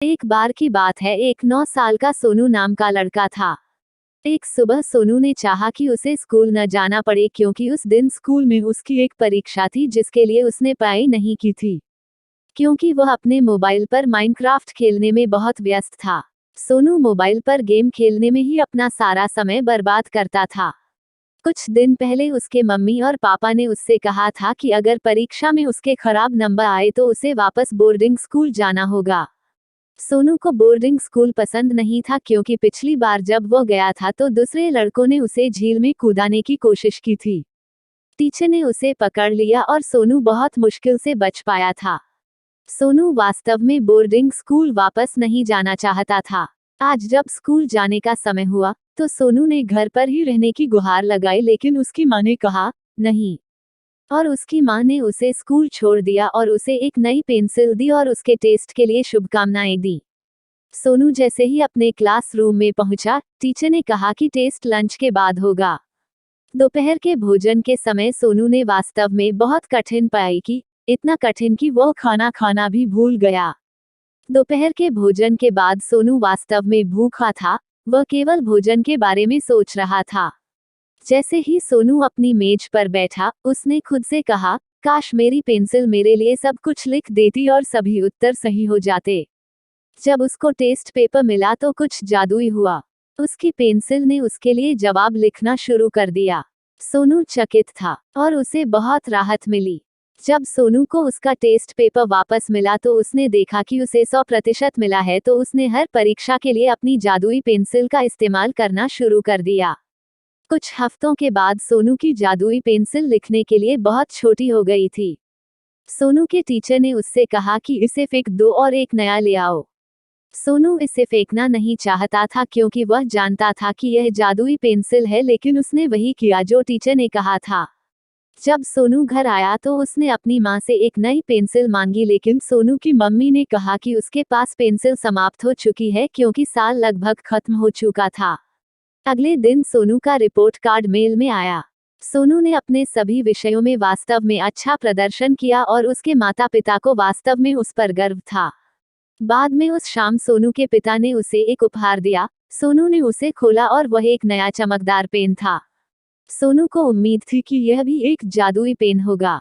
एक बार की बात है, एक 9 साल का सोनू नाम का लड़का था। एक सुबह सोनू ने चाहा कि उसे स्कूल न जाना पड़े क्योंकि उस दिन स्कूल में उसकी एक परीक्षा थी जिसके लिए उसने पढ़ाई नहीं की थी। क्योंकि वह अपने मोबाइल पर माइनक्राफ्ट खेलने में बहुत व्यस्त था। सोनू मोबाइल पर गेम खेलने में ही अपना सारा समय बर्बाद करता था। कुछ दिन पहले उसके मम्मी और पापा ने उससे कहा था कि अगर परीक्षा में उसके खराब नंबर आए तो उसे वापस बोर्डिंग स्कूल जाना होगा। सोनू को बोर्डिंग स्कूल पसंद नहीं था क्योंकि पिछली बार जब वो गया था तो दूसरे लड़कों ने उसे झील में कूदाने की कोशिश की थी। टीचर ने उसे पकड़ लिया और सोनू बहुत मुश्किल से बच पाया था। सोनू वास्तव में बोर्डिंग स्कूल वापस नहीं जाना चाहता था। आज जब स्कूल जाने का समय हुआ तो सोनू ने घर पर ही रहने की गुहार लगाई, लेकिन उसकी मां ने कहा नहीं। और उसकी मां ने उसे स्कूल छोड़ दिया और उसे एक नई पेंसिल दी और उसके टेस्ट के लिए शुभकामनाएं दी। सोनू जैसे ही अपने क्लासरूम में पहुंचा, टीचर ने कहा कि टेस्ट लंच के बाद होगा। दोपहर के भोजन के समय सोनू ने वास्तव में बहुत कठिन पढ़ाई की, इतना कठिन कि वो खाना खाना भी भूल गया। दोपहर के भोजन के बाद सोनू वास्तव में भूखा था, वह केवल भोजन के बारे में सोच रहा था। जैसे ही सोनू अपनी मेज पर बैठा, उसने खुद से कहा, काश मेरी पेंसिल मेरे लिए सब कुछ लिख देती और सभी उत्तर सही हो जाते। जब उसको टेस्ट पेपर मिला तो कुछ जादुई हुआ। उसकी पेंसिल ने उसके लिए जवाब लिखना शुरू कर दिया। सोनू चकित था और उसे बहुत राहत मिली। जब सोनू को उसका टेस्ट पेपर वापस मिला तो उसने देखा कि उसे 100% मिला है, तो उसने हर परीक्षा के लिए अपनी जादुई पेंसिल का इस्तेमाल करना शुरू कर दिया। कुछ हफ्तों के बाद सोनू की जादुई पेंसिल लिखने के लिए बहुत छोटी हो गई थी। सोनू के टीचर ने उससे कहा कि इसे फेंक दो और एक नया ले आओ। सोनू इसे फेंकना नहीं चाहता था क्योंकि वह जानता था कि यह जादुई पेंसिल है, लेकिन उसने वही किया जो टीचर ने कहा था। जब सोनू घर आया तो उसने अपनी मां से एक नई पेंसिल मांगी, लेकिन सोनू की मम्मी ने कहा कि उसके पास पेंसिल समाप्त हो चुकी है क्योंकि साल लगभग खत्म हो चुका था। अगले दिन सोनू का रिपोर्ट कार्ड मेल में आया। सोनू ने अपने सभी विषयों में वास्तव में अच्छा प्रदर्शन किया और उसके माता पिता को वास्तव में उस पर गर्व था। बाद में उस शाम सोनू के पिता ने उसे एक उपहार दिया। सोनू ने उसे खोला और वह एक नया चमकदार पेन था। सोनू को उम्मीद थी कि यह भी एक जादुई पेन होगा।